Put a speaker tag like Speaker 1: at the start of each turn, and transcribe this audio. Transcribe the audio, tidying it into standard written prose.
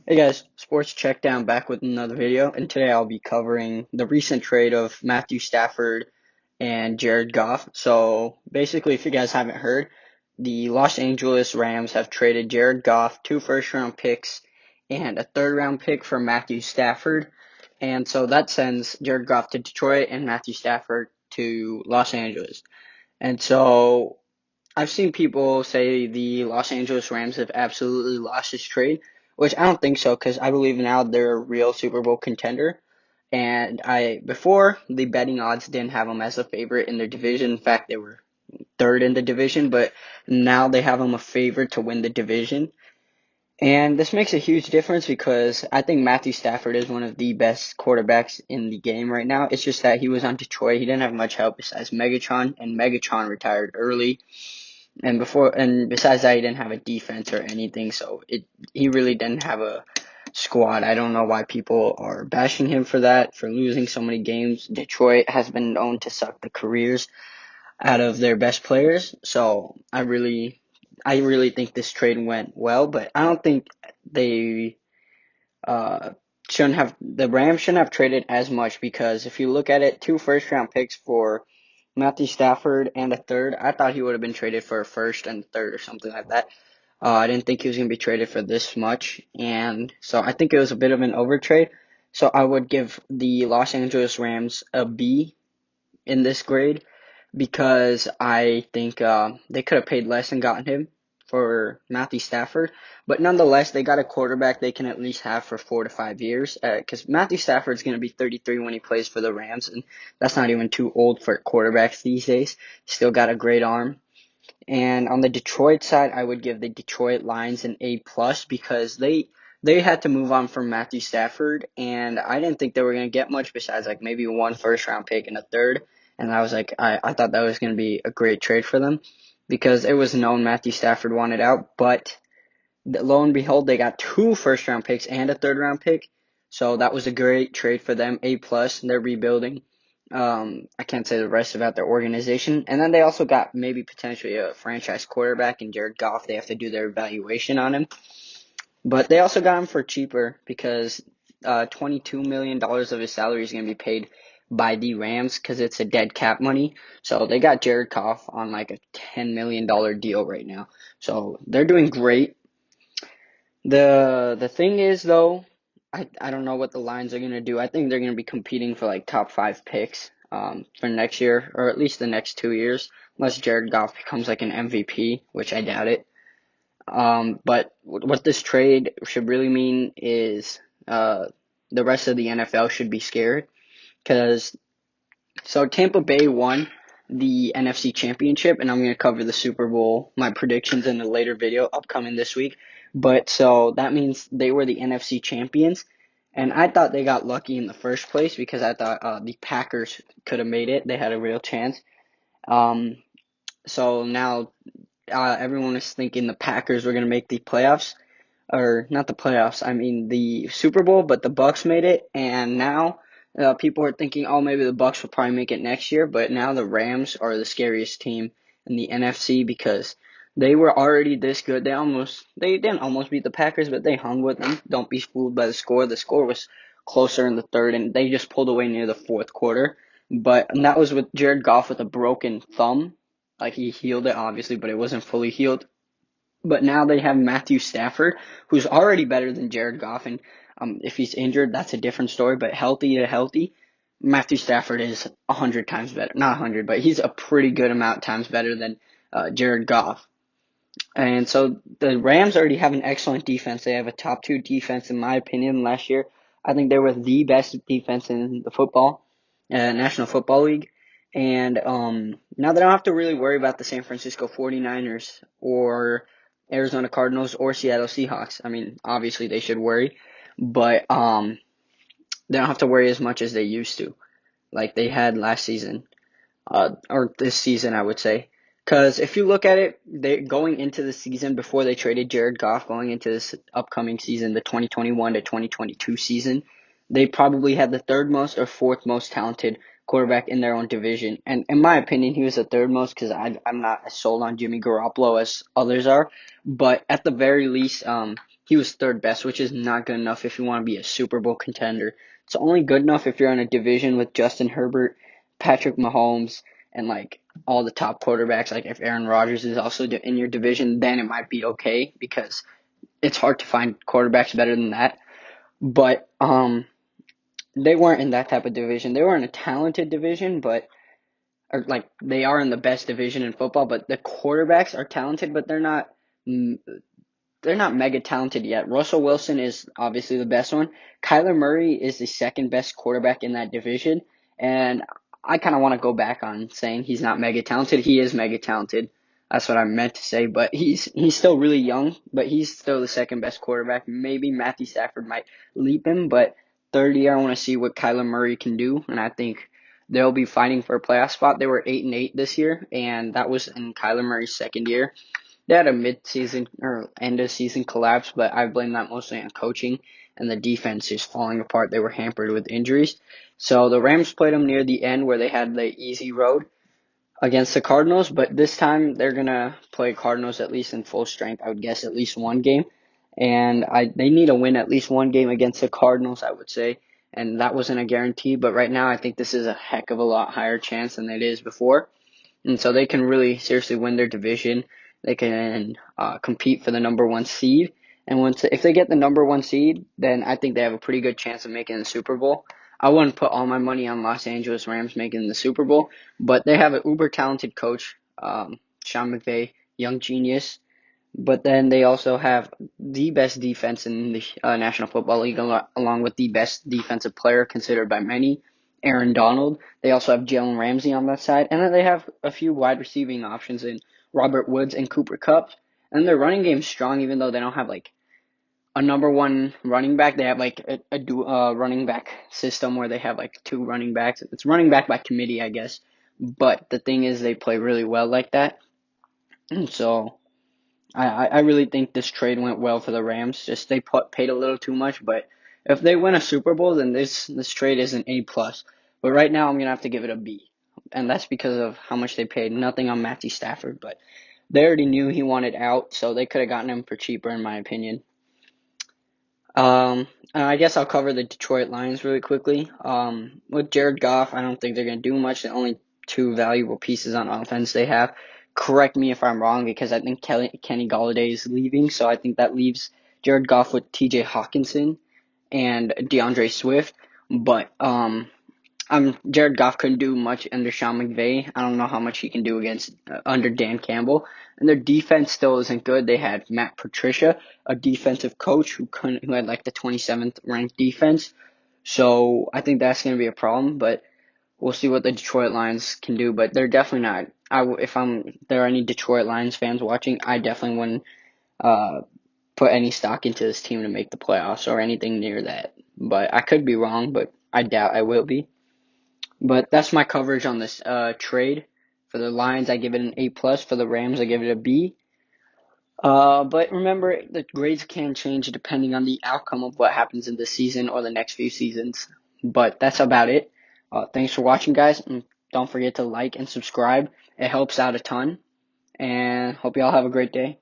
Speaker 1: Hey guys, Sports Checkdown back with another video, and today I'll be covering the recent trade of Matthew Stafford and Jared Goff. So basically, if you guys haven't heard, the Los Angeles Rams have traded Jared Goff, two first-round picks, and a third-round pick for Matthew Stafford. And so that sends Jared Goff to Detroit and Matthew Stafford to Los Angeles. And so I've seen people say the Los Angeles Rams have absolutely lost this trade, which I don't think so because I believe now they're a real Super Bowl contender. And before the betting odds didn't have them as a favorite in their division. In fact, they were third in the division, but now they have them a favorite to win the division. And this makes a huge difference because I think Matthew Stafford is one of the best quarterbacks in the game right now. It's just that he was on Detroit. He didn't have much help besides Megatron, and Megatron retired early. And besides that, he didn't have a defense or anything, so he really didn't have a squad. I don't know why people are bashing him for that, for losing so many games. Detroit has been known to suck the careers out of their best players, so I really think this trade went well, but I don't think they uh the Rams shouldn't have traded as much because if you look at it, two first round picks for Matthew Stafford and a third. I thought he would have been traded for a first and third or something like that. I didn't think he was going to be traded for this much, and so I think it was a bit of an overtrade. So I would give the Los Angeles Rams a B in this grade because I think they could have paid less and gotten him for Matthew Stafford. But nonetheless, they got a quarterback they can at least have for 4 to 5 years. Because Matthew Stafford's going to be 33 when he plays for the Rams, and that's not even too old for quarterbacks these days. Still got a great arm. And on the Detroit side, I would give the Detroit Lions an A plus because they had to move on from Matthew Stafford, and I didn't think they were going to get much besides like maybe one first round pick and a third. And I was like, I thought that was going to be a great trade for them because it was known Matthew Stafford wanted out, but lo and behold, they got two first round picks and a third round pick. So that was a great trade for them. A plus. They're rebuilding. I can't say the rest about their organization. And then they also got maybe potentially a franchise quarterback in Jared Goff. They have to do their evaluation on him. But they also got him for cheaper because $22 million of his salary is going to be paid by the Rams because it's a dead cap money. So they got Jared Goff on like a $10 million deal right now. So they're doing great. The thing is though, I don't know what the Lions are gonna do. I think they're gonna be competing for like top five picks for next year or at least the next 2 years, unless Jared Goff becomes like an MVP, which I doubt it. But what this trade should really mean is the rest of the NFL should be scared because Tampa Bay won the NFC Championship, and I'm going to cover the Super Bowl, my predictions in a later video upcoming this week. But so that means they were the NFC champions, and I thought they got lucky in the first place because I thought the Packers could have made it. They had a real chance. Um, so now everyone is thinking the Packers were going to make the playoffs, or not the playoffs, I mean the Super Bowl, but the Bucks made it, and now people are thinking, oh, maybe the Bucks will probably make it next year, but now the Rams are the scariest team in the NFC because they were already this good. They didn't almost beat the Packers, but they hung with them. Don't be fooled by the score. The score was closer in the third, and they just pulled away near the fourth quarter. And that was with Jared Goff with a broken thumb. Like he healed it obviously, but it wasn't fully healed. But now they have Matthew Stafford, who's already better than Jared Goff. And if he's injured, that's a different story. But healthy to healthy, Matthew Stafford is 100 times better. Not 100, but he's a pretty good amount of times better than Jared Goff. And so the Rams already have an excellent defense. They have a top two defense, in my opinion, last year. I think they were the best defense in the National Football League. And now they don't have to really worry about the San Francisco 49ers or Arizona Cardinals or Seattle Seahawks. I mean, obviously they should worry, but they don't have to worry as much as they used to, like they had last season, or this season, I would say. Because if you look at it, they going into the season before they traded Jared Goff, going into this upcoming season, the 2021 to 2022 season, they probably had the third most or fourth most talented quarterback in their own division. And in my opinion, he was the third most because I'm not as sold on Jimmy Garoppolo as others are. But at the very least, he was third best, which is not good enough if you want to be a Super Bowl contender. It's only good enough if you're in a division with Justin Herbert, Patrick Mahomes, and like all the top quarterbacks. Like if Aaron Rodgers is also in your division, then it might be okay because it's hard to find quarterbacks better than that. But they weren't in that type of division. They were in a talented division, but or like they are in the best division in football. But the quarterbacks are talented, but they're not mega talented yet. Russell Wilson is obviously the best one. Kyler Murray is the second best quarterback in that division. And I kind of want to go back on saying he's not mega talented. He is mega talented. That's what I meant to say. But he's still really young, but he's still the second best quarterback. Maybe Matthew Stafford might leap him, but third year I want to see what Kyler Murray can do. And I think they'll be fighting for a playoff spot. They were 8-8 this year, and that was in Kyler Murray's second year. They had a mid-season or end-of-season collapse, but I blame that mostly on coaching and the defense just falling apart. They were hampered with injuries. So the Rams played them near the end where they had the easy road against the Cardinals, but this time they're going to play Cardinals at least in full strength. I would guess at least one game. And they need to win at least one game against the Cardinals, I would say. And that wasn't a guarantee, but right now I think this is a heck of a lot higher chance than it is before. And so they can really seriously win their division. They can compete for the number one seed. And if they get the number one seed, then I think they have a pretty good chance of making the Super Bowl. I wouldn't put all my money on Los Angeles Rams making the Super Bowl, but they have an uber talented coach, Sean McVay, young genius. But then they also have the best defense in the National Football League, along with the best defensive player considered by many, Aaron Donald. They also have Jalen Ramsey on that side. And then they have a few wide receiving options in Robert Woods and Cooper Kupp. And their running game's strong, even though they don't have like a number one running back. They have like a running back system where they have like two running backs. It's running back by committee, I guess. But the thing is, they play really well like that. And so I really think this trade went well for the Rams. Just they paid a little too much, but if they win a Super Bowl, then this trade is an A plus. But right now, I'm gonna have to give it a B, and that's because of how much they paid. Nothing on Matthew Stafford, but they already knew he wanted out, so they could have gotten him for cheaper, in my opinion. I guess I'll cover the Detroit Lions really quickly. With Jared Goff, I don't think they're gonna do much. The only two valuable pieces on offense they have. Correct me if I'm wrong, because I think Kenny Golladay is leaving, so I think that leaves Jared Goff with T.J. Hawkinson and DeAndre Swift. But Jared Goff couldn't do much under Sean McVay. I don't know how much he can do under Dan Campbell. And their defense still isn't good. They had Matt Patricia, a defensive coach who had like the 27th ranked defense. So I think that's going to be a problem. But we'll see what the Detroit Lions can do. But they're definitely not. If there are any Detroit Lions fans watching, I definitely wouldn't put any stock into this team to make the playoffs or anything near that. But I could be wrong, but I doubt I will be. But that's my coverage on this trade. For the Lions, I give it an A+. For the Rams, I give it a B. But remember, the grades can change depending on the outcome of what happens in this season or the next few seasons. But that's about it. Thanks for watching, guys. And don't forget to like and subscribe. It helps out a ton. And hope y'all have a great day.